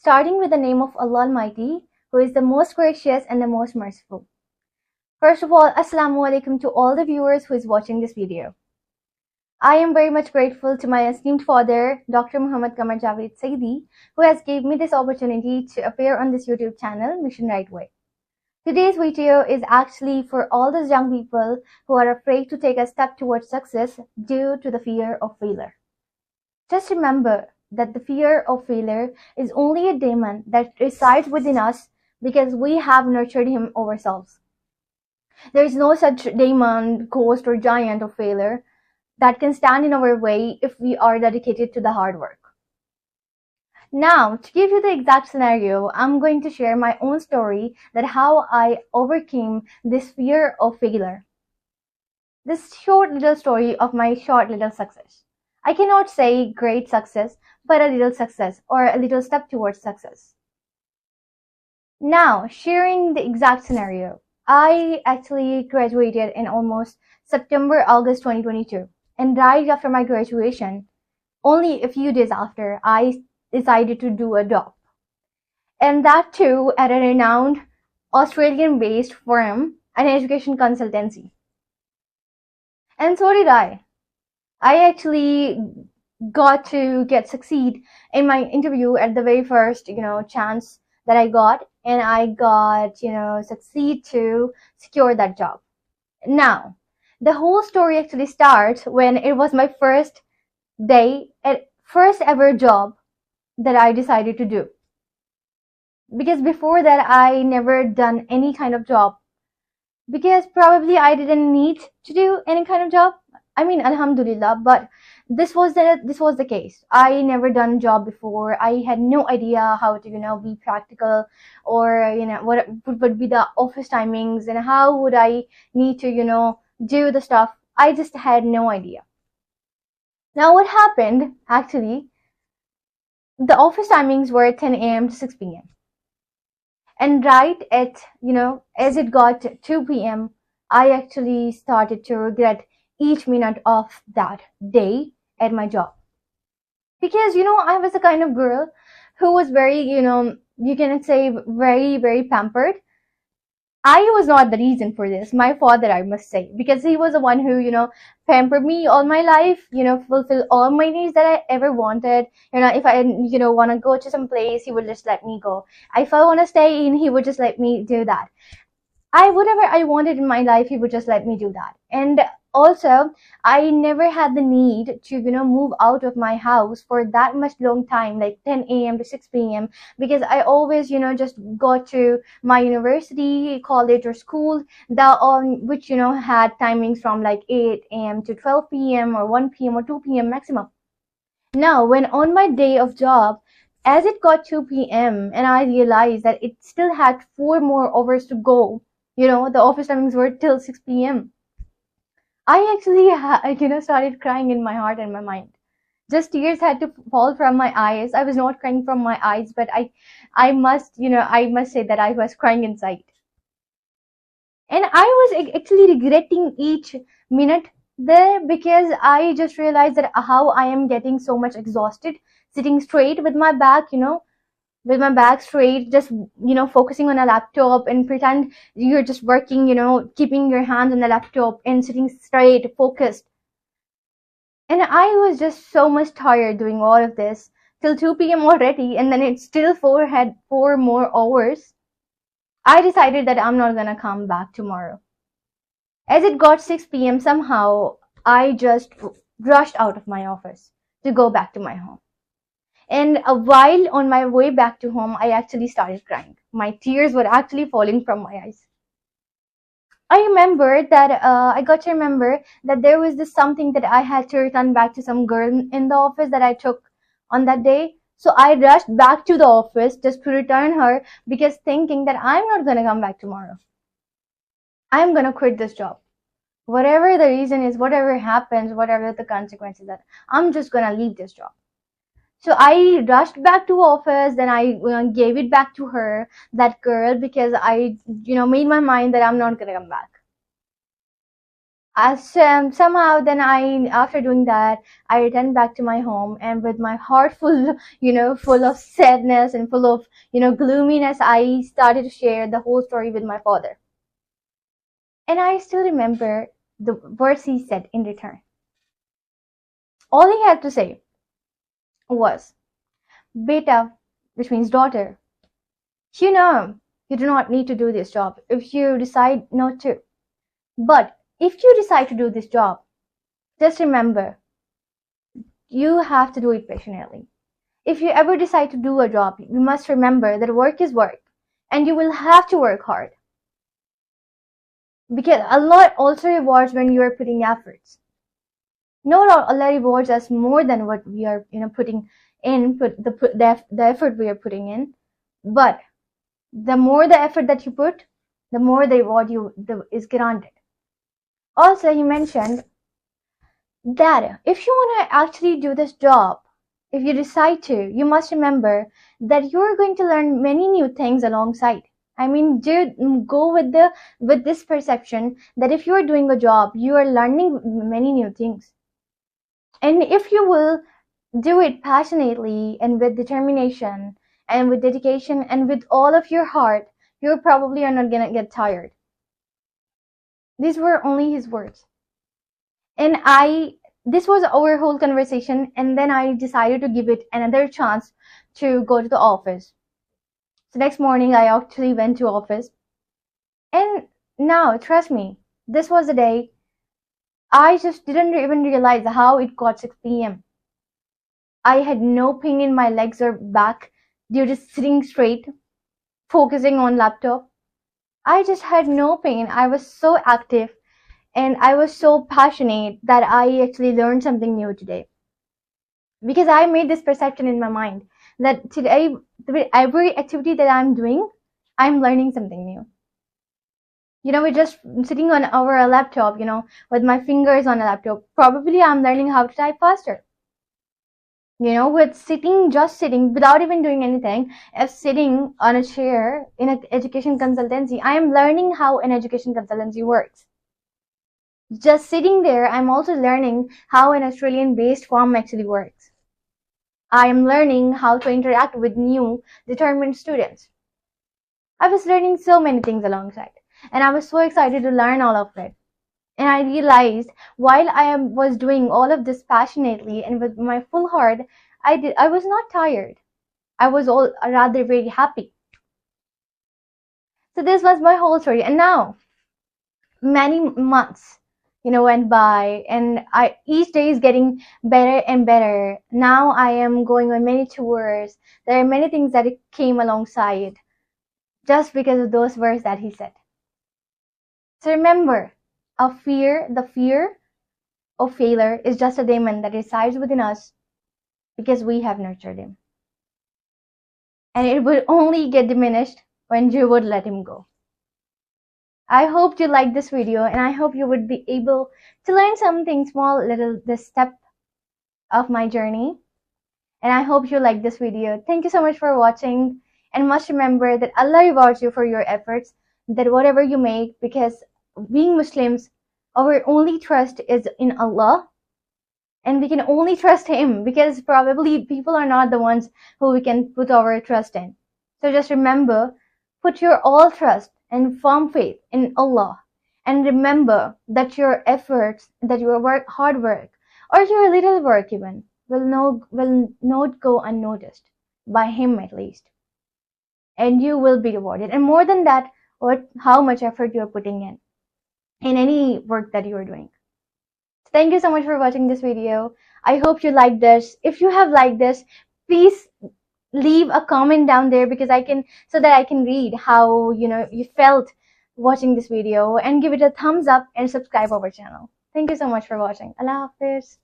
starting with the name of Allah Almighty, who is the most gracious and the most merciful. First of all, Assalamu alaikum to all the viewers who is watching this video. I am very much grateful to my esteemed father, Dr. Muhammad Kamar Javed Saidi, who has given me this opportunity to appear on this YouTube channel, Mission Right Way. Today's video is actually for all those young people who are afraid to take a step towards success due to the fear of failure. Just remember that the fear of failure is only a demon that resides within us because we have nurtured him ourselves. There is no such demon, ghost, or giant of failure that can stand in our way if we are dedicated to the hard work. Now, to give you the exact scenario, I'm going to share my own story that how I overcame this fear of failure. This short little story of my short little success. I cannot say great success, but a little success or a little step towards success. Now, sharing the exact scenario. I actually graduated in almost September, August 2022. And right after my graduation, only a few days after, I decided to do a job. And that too at a renowned Australian-based firm, an education consultancy. And so did I. I actually got to succeed in my interview at the very first, chance that I got. And I got, succeed to secure that job. Now, the whole story actually starts when it was my first day at first ever job that I decided to do. Because before that, I never done any kind of job. Because probably I didn't need to do any kind of job. I mean, alhamdulillah, but this was the case. I never done a job before. I had no idea how to, be practical or, what would be the office timings and how would I need to, do the stuff. I just had no idea. Now what happened, actually, the office timings were 10 a.m. to 6 p.m. And right at, as it got 2 p.m., I actually started to regret each minute of that day at my job. Because, I was the kind of girl who was very, you can say very, very pampered. I was not the reason for this. My father, I must say, because he was the one who, pampered me all my life, fulfill all my needs that I ever wanted. If I, want to go to some place, he would just let me go. If I want to stay in, he would just let me do that. Whatever I wanted in my life, he would just let me do that. And also, I never had the need to, move out of my house for that much long time, like 10 a.m. to 6 p.m. because I always, just go to my university, college, or school, which, had timings from like 8 a.m. to 12 p.m. or 1 p.m. or 2 p.m. maximum. Now, when on my day of job, as it got 2 p.m. and I realized that it still had 4 more hours to go, the office timings were till 6 p.m. I actually, started crying in my heart and my mind. Just tears had to fall from my eyes. I was not crying from my eyes, but I must say that I was crying inside. And I was actually regretting each minute there because I just realized that how I am getting so much exhausted, sitting straight with my back, with my back straight, just, focusing on a laptop and pretend you're just working, keeping your hands on the laptop and sitting straight, focused. And I was just so much tired doing all of this till 2 p.m. already, and then it still had 4 more hours. I decided that I'm not gonna come back tomorrow. As it got 6 p.m. somehow, I just rushed out of my office to go back to my home. And while on my way back to home, I actually started crying. My tears were actually falling from my eyes. I got to remember that there was this something that I had to return back to some girl in the office that I took on that day. So I rushed back to the office just to return her because thinking that I'm not going to come back tomorrow. I'm going to quit this job. Whatever the reason is, whatever happens, whatever the consequences are, I'm just going to leave this job. So I rushed back to office, then I gave it back to her, that girl, because I, made my mind that I'm not going to come back. As somehow then I, after doing that, I returned back to my home, and with my heart full, full of sadness and full of, gloominess, I started to share the whole story with my father. And I still remember the words he said in return. All he had to say was, Beta, which means daughter, you know, you do not need to do this job if you decide not to. But if you decide to do this job, just remember, you have to do it passionately. If you ever decide to do a job, you must remember that work is work, and you will have to work hard. Because Allah also rewards when you are putting efforts. No doubt Allah rewards us more than what we are, putting in, the effort we are putting in. But the more the effort that you put, the more the reward is granted. Also, he mentioned that if you want to actually do this job, if you decide to, you must remember that you're going to learn many new things alongside. I mean, go with this perception that if you're doing a job, you are learning many new things. And if you will do it passionately and with determination and with dedication and with all of your heart, you probably are not gonna get tired. These were only his words. And this was our whole conversation, and then I decided to give it another chance to go to the office. So next morning I actually went to office, and now trust me, this was the day I just didn't even realize how it got 6 p.m. I had no pain in my legs or back due to sitting straight, focusing on laptop. I just had no pain. I was so active and I was so passionate that I actually learned something new today. Because I made this perception in my mind that today, with every activity that I'm doing, I'm learning something new. We're just sitting on our laptop, with my fingers on a laptop. Probably I'm learning how to type faster. With just sitting without even doing anything, if sitting on a chair in an education consultancy, I am learning how an education consultancy works. Just sitting there, I'm also learning how an Australian-based firm actually works. I am learning how to interact with new, determined students. I was learning so many things alongside, and I was so excited to learn all of it. And I realized while I was doing all of this passionately and with my full heart, I was not tired. I was rather very happy. So this was my whole story. And now, many months, went by, and each day is getting better and better. Now I am going on many tours. There are many things that came alongside just because of those words that he said. So remember, the fear of failure is just a demon that resides within us because we have nurtured him. And it would only get diminished when you would let him go. I hope you liked this video, and I hope you would be able to learn something small, this step of my journey. And I hope you like this video. Thank you so much for watching, and must remember that Allah rewards you for your efforts, that whatever you make, because being Muslims, our only trust is in Allah, and we can only trust Him because probably people are not the ones who we can put our trust in. So just remember, put your all trust and firm faith in Allah, and remember that your efforts, that your hard work, or your little work even, will not go unnoticed by Him at least, and you will be rewarded. And more than that, how much effort you're putting in any work that you are doing. Thank you so much for watching this video. I hope you liked this. If you have liked this, please leave a comment down there, because so that I can read how you felt watching this video, and give it a thumbs up and subscribe our channel. Thank you so much for watching. Allah Hafiz.